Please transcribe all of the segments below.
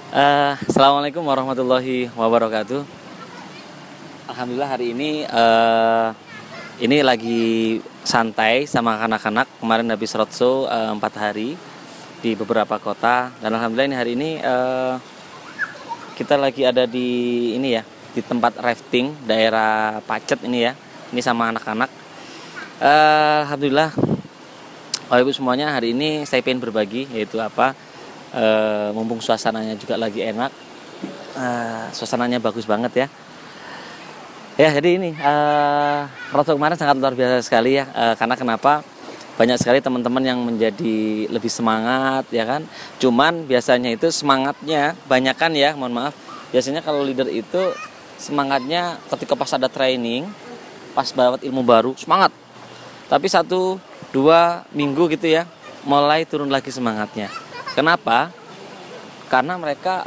Assalamualaikum warahmatullahi wabarakatuh. Alhamdulillah hari ini lagi santai sama anak-anak. Kemarin habis roadshow 4 hari di beberapa kota, dan alhamdulillah ini hari ini kita lagi ada di ini ya, di tempat rafting daerah Pacet ini ya. Ini sama anak-anak. Alhamdulillah, Bapak Ibu semuanya, hari ini saya pengen berbagi, yaitu mumpung suasananya juga lagi enak, suasananya bagus banget ya. Ya, jadi ini roadshow kemarin sangat luar biasa sekali ya. Karena kenapa? Banyak sekali teman-teman yang menjadi lebih semangat ya kan. Cuman biasanya itu semangatnya banyakan ya, mohon maaf. Biasanya kalau leader itu semangatnya ketika pas ada training, pas dapat ilmu baru, semangat. Tapi 1-2 minggu gitu ya, mulai turun lagi semangatnya. Kenapa? Karena mereka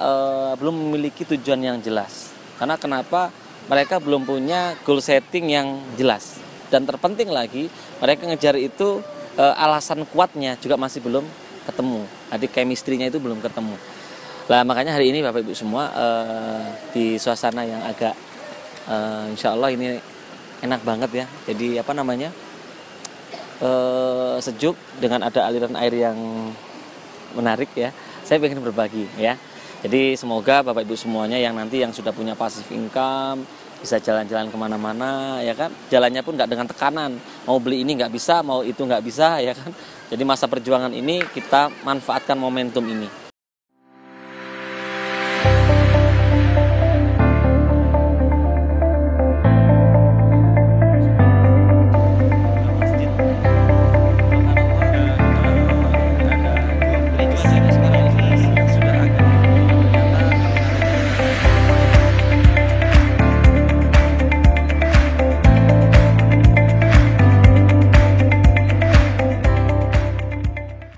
belum memiliki tujuan yang jelas. Karena kenapa? Mereka belum punya goal setting yang jelas. Dan terpenting lagi, mereka ngejar itu alasan kuatnya juga masih belum ketemu. Jadi chemistry-nya itu belum ketemu. Nah, makanya hari ini Bapak Ibu semua di suasana yang agak insya Allah ini enak banget ya. Jadi sejuk dengan ada aliran air yang menarik ya. Saya pengen berbagi ya. Jadi semoga Bapak Ibu semuanya yang nanti yang sudah punya passive income bisa jalan-jalan kemana-mana ya kan. Jalannya pun nggak dengan tekanan. Mau beli ini nggak bisa, mau itu nggak bisa ya kan. Jadi masa perjuangan ini kita manfaatkan momentum ini.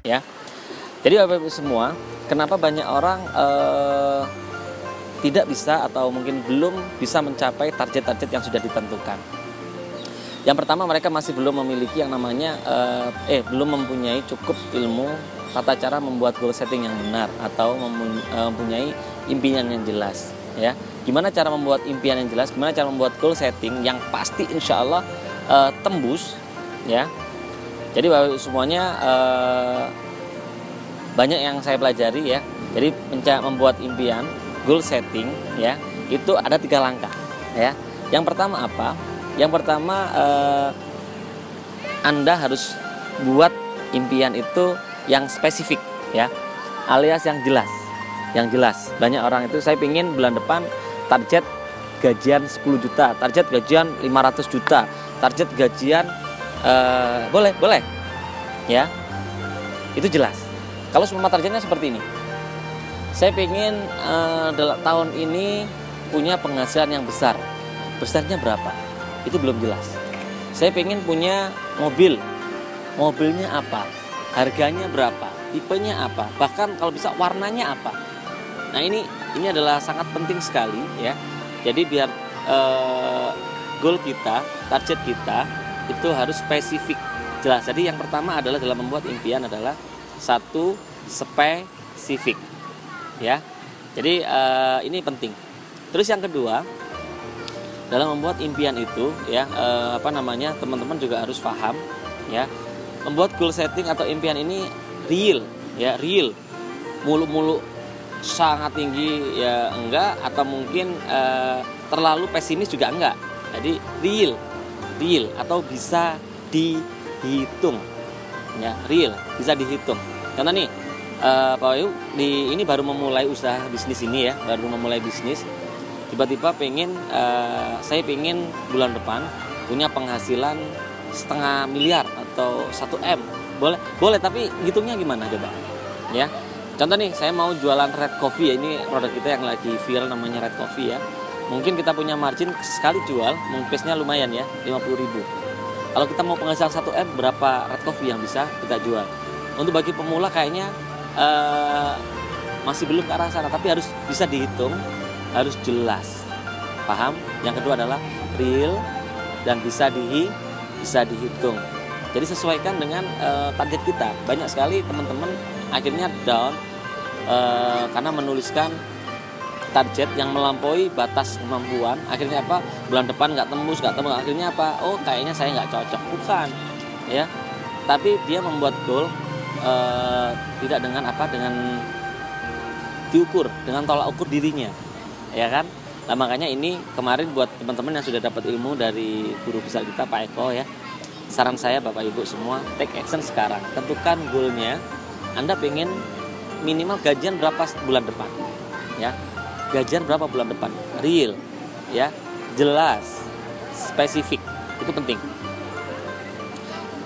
Ya, jadi Bapak Ibu semua, kenapa banyak orang tidak bisa atau mungkin belum bisa mencapai target-target yang sudah ditentukan? Yang pertama, mereka masih belum memiliki yang namanya belum mempunyai cukup ilmu tata cara membuat goal setting yang benar atau mempunyai impian yang jelas. Ya, gimana cara membuat impian yang jelas? Gimana cara membuat goal setting yang pasti insya Allah tembus? Ya. Jadi Bapak Ibu semuanya banyak yang saya pelajari ya. Jadi membuat impian, goal setting ya, itu ada 3 langkah ya. Yang pertama apa? Yang pertama Anda harus buat impian itu yang spesifik ya, alias yang jelas. Yang jelas. Banyak orang itu saya pingin bulan depan target gajian 10 juta, target gajian 500 juta, target gajian boleh ya, itu jelas. Kalau semua targetnya seperti ini, saya pengen dalam tahun ini punya penghasilan yang besar. Besarnya berapa? Itu belum jelas. Saya pengen punya mobil, mobilnya apa, harganya berapa, tipenya apa, bahkan kalau bisa warnanya apa. Nah ini adalah sangat penting sekali ya. Jadi biar goal kita, target kita itu harus spesifik, jelas. Jadi yang pertama adalah dalam membuat impian adalah 1 spesifik ya. Jadi ini penting. Terus yang kedua, dalam membuat impian itu ya teman-teman juga harus paham ya, membuat goal setting atau impian ini real ya, real. Mulu-mulu sangat tinggi ya enggak, atau mungkin terlalu pesimis juga enggak. Jadi real atau bisa dihitung ya, real bisa dihitung. Karena nih Pak Wahyu ini baru memulai usaha bisnis ini ya, baru memulai bisnis, tiba-tiba saya pengen bulan depan punya penghasilan 0,5 miliar atau 1 M. Boleh tapi hitungnya gimana coba ya. Contoh nih, saya mau jualan Red Coffee ya, ini produk kita yang lagi viral namanya Red Coffee ya. Mungkin kita punya margin sekali jual, mungkisnya lumayan ya, 50.000. Kalau kita mau penghasilan 1 M, berapa Red Coffee yang bisa kita jual? Untuk bagi pemula kayaknya masih belum ke arah sana, tapi harus bisa dihitung, harus jelas. Paham? Yang kedua adalah real dan bisa dihitung. Jadi sesuaikan dengan target kita. Banyak sekali teman-teman akhirnya down karena menuliskan target yang melampaui batas kemampuan, akhirnya apa, bulan depan nggak tembus, akhirnya apa, oh kayaknya saya nggak cocok. Bukan, ya, tapi dia membuat goal tidak dengan apa, dengan diukur, dengan tolak ukur dirinya, ya kan. Nah makanya ini kemarin buat teman-teman yang sudah dapat ilmu dari guru besar kita Pak Eko, ya, saran saya Bapak Ibu semua, take action sekarang, tentukan goalnya. Anda pengen minimal gajian berapa bulan depan, ya, gajian berapa bulan depan, real, ya, jelas, spesifik, itu penting.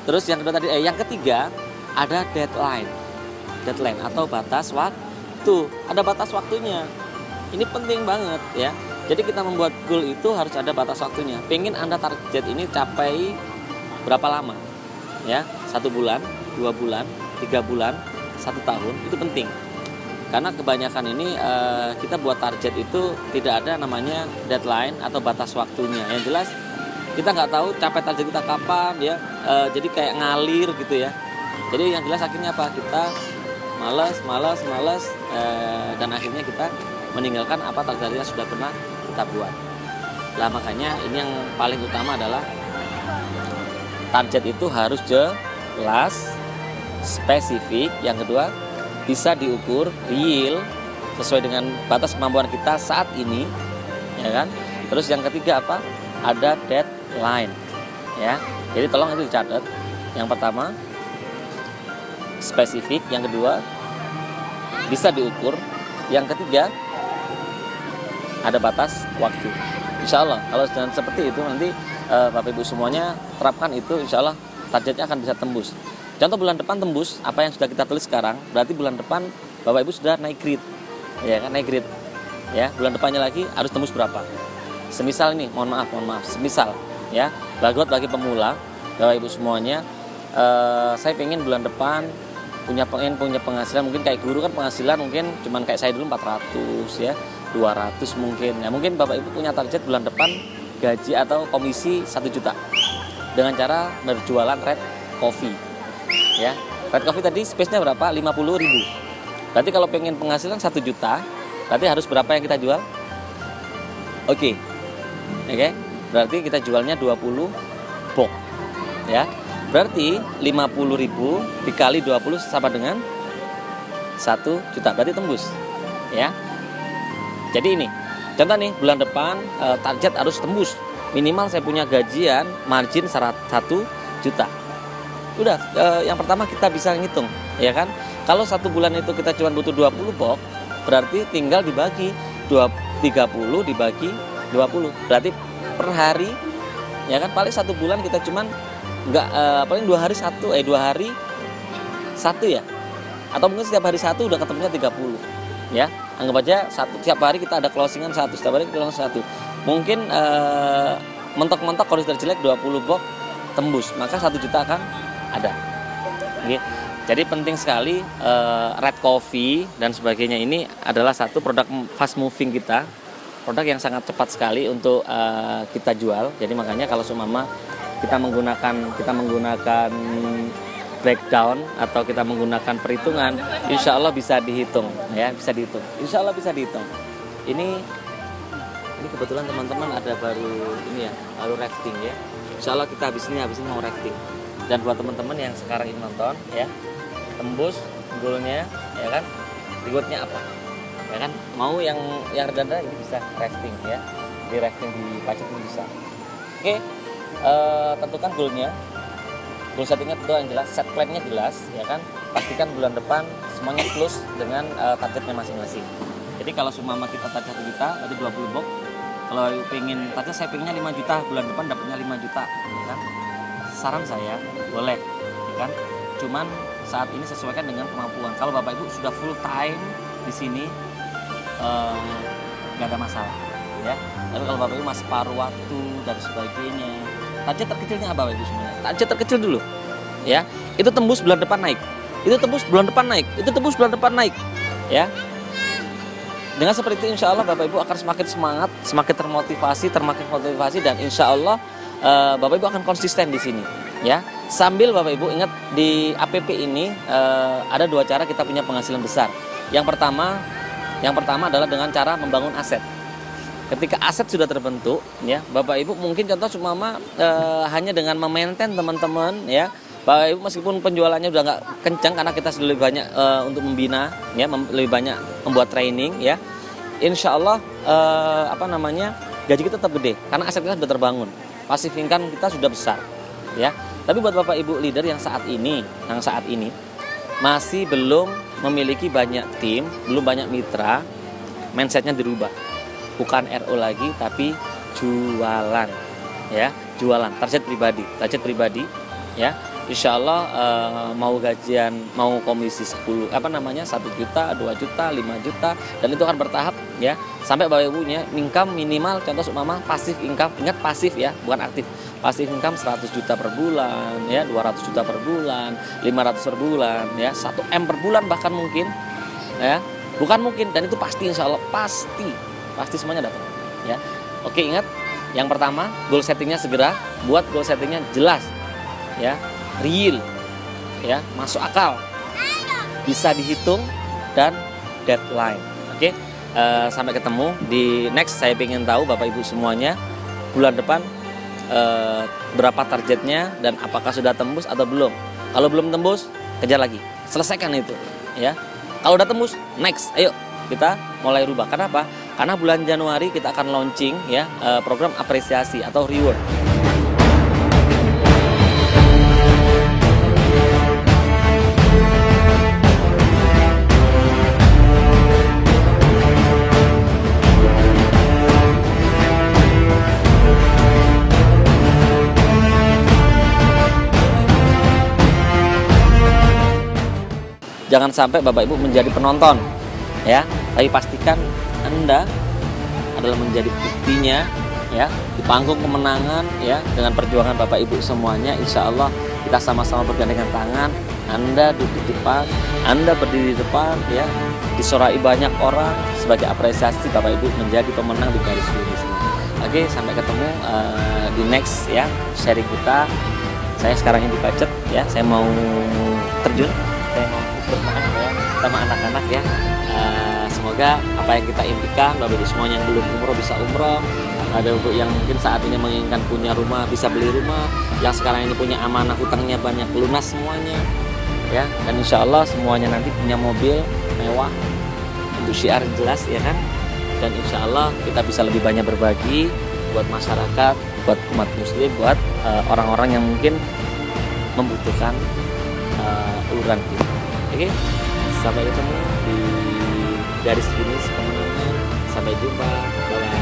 Terus yang kedua tadi, yang ketiga ada deadline atau batas waktu, ada batas waktunya. Ini penting banget, ya. Jadi kita membuat goal itu harus ada batas waktunya. Pengen Anda target ini capai berapa lama, ya, 1 bulan, 2 bulan, 3 bulan, 1 tahun, itu penting. Karena kebanyakan ini kita buat target itu tidak ada namanya deadline atau batas waktunya. Yang jelas kita nggak tahu capai target kita kapan, ya. Jadi kayak ngalir gitu, ya. Jadi yang jelas akhirnya apa? Kita malas, dan akhirnya kita meninggalkan apa target yang sudah pernah kita buat. Lah makanya ini yang paling utama adalah target itu harus jelas, spesifik. Yang kedua, bisa diukur, real, sesuai dengan batas kemampuan kita saat ini, ya kan. Terus yang ketiga apa? Ada deadline, ya. Jadi tolong itu dicatat. Yang pertama spesifik, yang kedua bisa diukur, yang ketiga ada batas waktu. Insya Allah kalau dengan seperti itu nanti Bapak Ibu semuanya terapkan itu, insya Allah targetnya akan bisa tembus. Contoh bulan depan tembus apa yang sudah kita tulis sekarang, berarti bulan depan Bapak Ibu sudah naik grade, ya kan, naik grade, ya. Bulan depannya lagi harus tembus berapa. Semisal ini, mohon maaf, semisal, ya, bagi pemula Bapak Ibu semuanya, saya pengen bulan depan punya penghasilan, mungkin kayak guru kan penghasilan mungkin cuman kayak saya dulu 400, ya, 200 mungkin. Ya mungkin Bapak Ibu punya target bulan depan gaji atau komisi 1 juta dengan cara berjualan red coffee, ya. Red coffee tadi space-nya berapa? 50.000. Berarti kalau pengen penghasilan 1 juta, berarti harus berapa yang kita jual? Oke. Berarti kita jualnya 20 box, ya. Berarti 50.000 dikali 20 sama dengan 1 juta, berarti tembus, ya. Jadi ini contoh nih, bulan depan target harus tembus, minimal saya punya gajian margin 1 juta. Udah, yang pertama kita bisa ngitung, ya kan. Kalau 1 bulan itu kita cuma butuh 20 box, berarti tinggal dibagi 30 dibagi 20, berarti per hari, ya kan, paling 1 bulan kita cuman paling 2 hari 1 ya, atau mungkin setiap hari 1 udah ketemunya 30, ya. Anggap aja setiap hari kita ada closingan 1, setiap hari kita closing 1. Mungkin mentok-mentok kalau sudah jelek 20 box tembus, maka 1 juta akan ada. Oke. Jadi penting sekali red coffee dan sebagainya ini adalah satu produk fast moving kita, produk yang sangat cepat sekali untuk kita jual. Jadi makanya kalau seumpama kita menggunakan breakdown atau kita menggunakan perhitungan, insya Allah bisa dihitung, ya, bisa dihitung. Insya Allah bisa dihitung. Ini kebetulan teman-teman ada baru ini, ya, baru rafting, ya. Insya Allah kita habis ini mau rafting. Dan buat teman-teman yang sekarang ini nonton, ya, tembus goalnya, ya kan, rewardnya apa, ya kan. Mau yang rendah ini bisa rafting, ya, di rafting di pacet pun bisa. Oke. Tentukan goalnya, goal settingnya tentu yang jelas, set plan-nya jelas, ya kan. Pastikan bulan depan semuanya close dengan targetnya masing-masing. Jadi kalau seumpama kita target 1 juta, berarti 20 box. Kalau pengen target, saya pengennya 5 juta, bulan depan dapatnya 5 juta, ya kan. Saran saya boleh, ya kan. Cuman saat ini sesuaikan dengan kemampuan. Kalau Bapak Ibu sudah full time di sini, nggak ada masalah, ya. Tapi kalau Bapak Ibu masih paruh waktu dan sebagainya, target terkecilnya apa Bapak Ibu semuanya? Target terkecil dulu, ya. Itu tembus bulan depan naik. Itu tembus bulan depan naik. Itu tembus bulan depan naik, ya. Dengan seperti itu insya Allah Bapak Ibu akan semakin semangat, semakin termotivasi, dan insya Allah Bapak Ibu akan konsisten di sini, ya. Sambil Bapak Ibu ingat di APP ini ada 2 cara kita punya penghasilan besar. Yang pertama adalah dengan cara membangun aset. Ketika aset sudah terbentuk, ya Bapak Ibu mungkin contoh seumpama hanya dengan memaintain teman-teman, ya Bapak Ibu meskipun penjualannya udah nggak kencang karena kita sudah lebih banyak untuk membina, ya lebih banyak membuat training, ya Insya Allah gaji kita tetap gede karena aset kita sudah terbangun, pasif income kita sudah besar, ya. Tapi buat Bapak Ibu leader yang saat ini masih belum memiliki banyak tim, belum banyak mitra, mindsetnya dirubah. Bukan RO lagi tapi jualan, ya jualan target pribadi, ya Insya Allah mau gajian, mau komisi 1 juta, 2 juta, 5 juta, dan itu akan bertahap, ya sampai Bapak Ibunya income minimal contoh seumpama pasif income, ingat pasif ya bukan aktif, pasif income 100 juta per bulan, ya 200 juta per bulan, 500 per bulan, ya 1 M per bulan bahkan mungkin, ya bukan mungkin, dan itu pasti Insya Allah pasti semuanya dapat, ya. Oke, ingat yang pertama goal settingnya segera buat goal settingnya jelas, ya real, ya masuk akal, bisa dihitung dan deadline. Oke, sampai ketemu di next. Saya ingin tahu Bapak Ibu semuanya bulan depan berapa targetnya dan apakah sudah tembus atau belum. Kalau belum tembus kejar lagi, selesaikan itu, ya. Kalau udah tembus next, ayo kita mulai rubah. Kenapa? Karena bulan Januari kita akan launching, ya program apresiasi atau reward. Jangan sampai Bapak Ibu menjadi penonton, ya. Tapi pastikan Anda adalah menjadi buktinya, ya di panggung kemenangan, ya dengan perjuangan Bapak Ibu semuanya. Insya Allah kita sama-sama bergandengan tangan. Anda duduk di depan, Anda berdiri di depan, ya disorai banyak orang sebagai apresiasi Bapak Ibu menjadi pemenang di garis finish. Oke, sampai ketemu di next, ya sharing kita. Saya sekarang ini di Pacet, ya saya mau terjun, saya mau bermain, ya sama anak-anak, ya. Semoga apa yang kita impikan, Bapak Ibu semuanya yang belum umroh bisa umroh, ada Bapak yang mungkin saat ini menginginkan punya rumah bisa beli rumah, yang sekarang ini punya amanah hutangnya banyak lunas semuanya, ya dan Insya Allah semuanya nanti punya mobil mewah untuk syiar jelas, ya kan, dan Insya Allah kita bisa lebih banyak berbagi buat masyarakat, buat umat muslim, buat orang-orang yang mungkin membutuhkan uluran kita. Oke, sampai ketemu di garis finish kemenangan. Sampai jumpa, bye bye.